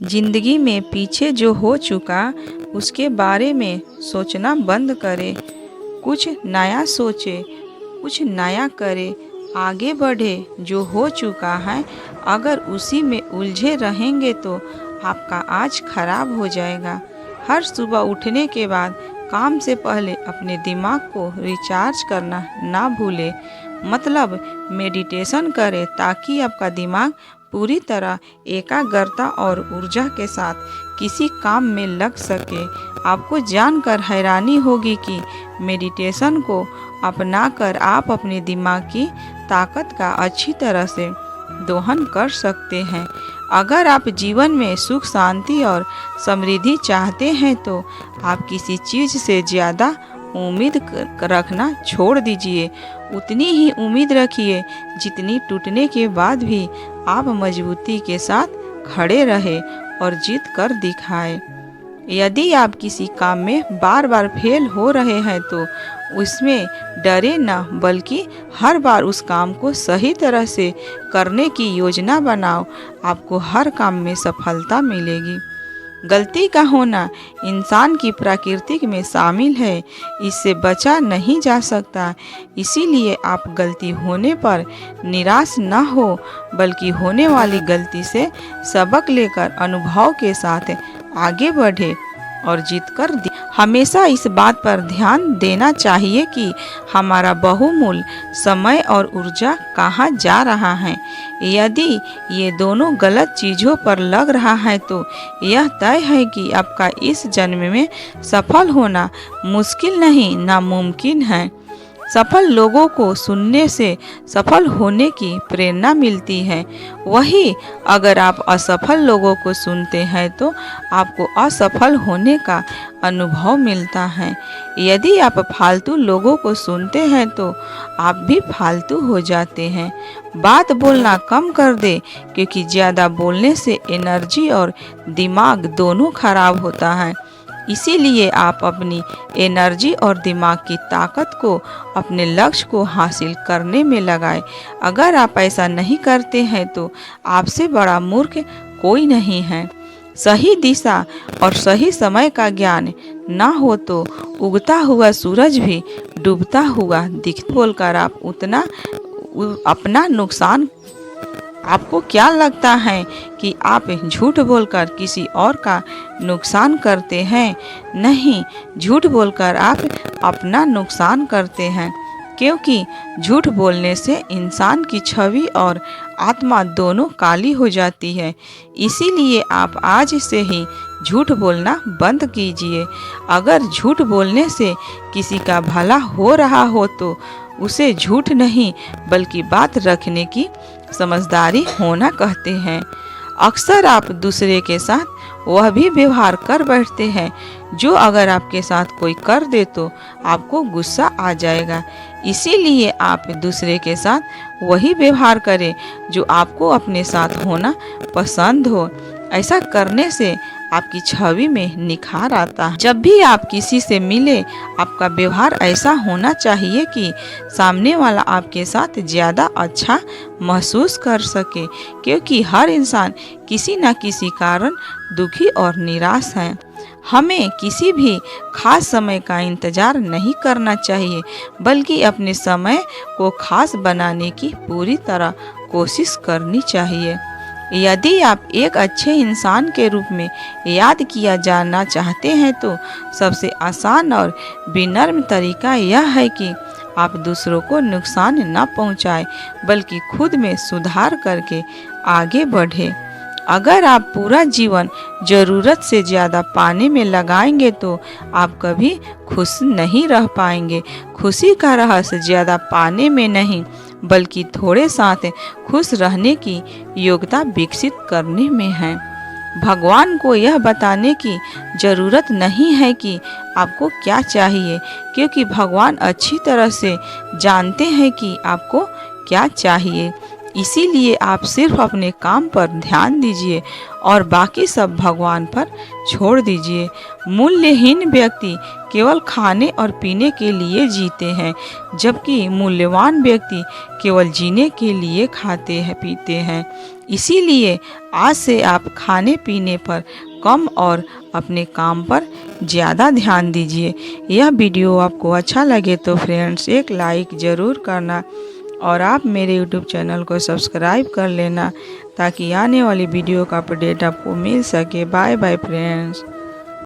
जिंदगी में पीछे जो हो चुका उसके बारे में सोचना बंद करे। कुछ नया सोचे, कुछ नया करे, आगे बढ़े। जो हो चुका है अगर उसी में उलझे रहेंगे तो आपका आज खराब हो जाएगा। हर सुबह उठने के बाद काम से पहले अपने दिमाग को रिचार्ज करना ना भूले। मतलब मेडिटेशन करें ताकि आपका दिमाग पूरी तरह एकाग्रता और ऊर्जा के साथ किसी काम में लग सके। आपको जानकर हैरानी होगी कि मेडिटेशन को अपनाकर आप अपने दिमाग की ताकत का अच्छी तरह से दोहन कर सकते हैं। अगर आप जीवन में सुख, शांति और समृद्धि चाहते हैं तो आप किसी चीज़ से ज़्यादा उम्मीद रखना छोड़ दीजिए। उतनी ही उम्मीद रखिए जितनी टूटने के बाद भी आप मजबूती के साथ खड़े रहे और जीत कर दिखाए। यदि आप किसी काम में बार बार फेल हो रहे हैं तो उसमें डरे ना, बल्कि हर बार उस काम को सही तरह से करने की योजना बनाओ। आपको हर काम में सफलता मिलेगी। गलती का होना इंसान की प्रकृति में शामिल है, इससे बचा नहीं जा सकता। इसीलिए आप गलती होने पर निराश न हो, बल्कि होने वाली गलती से सबक लेकर अनुभव के साथ आगे बढ़े और जीत कर हमेशा इस बात पर ध्यान देना चाहिए कि हमारा बहुमूल्य समय और ऊर्जा कहाँ जा रहा है। यदि ये दोनों गलत चीज़ों पर लग रहा है तो यह तय है कि आपका इस जन्म में सफल होना मुश्किल नहीं, नामुमकिन है। सफल लोगों को सुनने से सफल होने की प्रेरणा मिलती है। वही अगर आप असफल लोगों को सुनते हैं तो आपको असफल होने का अनुभव मिलता है। यदि आप फालतू लोगों को सुनते हैं तो आप भी फालतू हो जाते हैं। बात बोलना कम कर दे, क्योंकि ज़्यादा बोलने से एनर्जी और दिमाग दोनों खराब होता है। इसीलिए आप अपनी एनर्जी और दिमाग की ताकत को अपने लक्ष्य को हासिल करने में लगाएं। अगर आप ऐसा नहीं करते हैं तो आपसे बड़ा मूर्ख कोई नहीं है। सही दिशा और सही समय का ज्ञान ना हो तो उगता हुआ सूरज भी डूबता हुआ दिख बोलकर आप अपना नुकसान। आपको क्या लगता है कि आप झूठ बोलकर किसी और का नुकसान करते हैं? नहीं, झूठ बोलकर आप अपना नुकसान करते हैं, क्योंकि झूठ बोलने से इंसान की छवि और आत्मा दोनों काली हो जाती है। इसीलिए आप आज से ही झूठ बोलना बंद कीजिए। अगर झूठ बोलने से किसी का भला हो रहा हो तो उसे झूठ नहीं, बल्कि बात रखने की समझदारी होना कहते हैं। अक्सर आप दूसरे के साथ वह भी व्यवहार कर बैठते हैं जो अगर आपके साथ कोई कर दे तो आपको गुस्सा आ जाएगा। इसीलिए आप दूसरे के साथ वही व्यवहार करें जो आपको अपने साथ होना पसंद हो। ऐसा करने से आपकी छवि में निखार आता है। जब भी आप किसी से मिले, आपका व्यवहार ऐसा होना चाहिए कि सामने वाला आपके साथ ज़्यादा अच्छा महसूस कर सके, क्योंकि हर इंसान किसी न किसी कारण दुखी और निराश है। हमें किसी भी खास समय का इंतज़ार नहीं करना चाहिए, बल्कि अपने समय को खास बनाने की पूरी तरह कोशिश करनी चाहिए। यदि आप एक अच्छे इंसान के रूप में याद किया जाना चाहते हैं तो सबसे आसान और विनम्र तरीका यह है कि आप दूसरों को नुकसान न पहुंचाएं, बल्कि खुद में सुधार करके आगे बढ़ें। अगर आप पूरा जीवन ज़रूरत से ज़्यादा पाने में लगाएंगे तो आप कभी खुश नहीं रह पाएंगे। खुशी का रहस्य ज़्यादा पाने में नहीं, बल्कि थोड़े साथ खुश रहने की योग्यता विकसित करने में है। भगवान को यह बताने की ज़रूरत नहीं है कि आपको क्या चाहिए, क्योंकि भगवान अच्छी तरह से जानते हैं कि आपको क्या चाहिए। इसीलिए आप सिर्फ अपने काम पर ध्यान दीजिए और बाकी सब भगवान पर छोड़ दीजिए। मूल्यहीन व्यक्ति केवल खाने और पीने के लिए जीते हैं, जबकि मूल्यवान व्यक्ति केवल जीने के लिए खाते हैं, पीते हैं। इसीलिए आज से आप खाने पीने पर कम और अपने काम पर ज़्यादा ध्यान दीजिए। यह वीडियो आपको अच्छा लगे तो फ्रेंड्स एक लाइक ज़रूर करना और आप मेरे यूट्यूब चैनल को सब्सक्राइब कर लेना ताकि आने वाली वीडियो का अपडेट आपको मिल सके। Bye bye friends.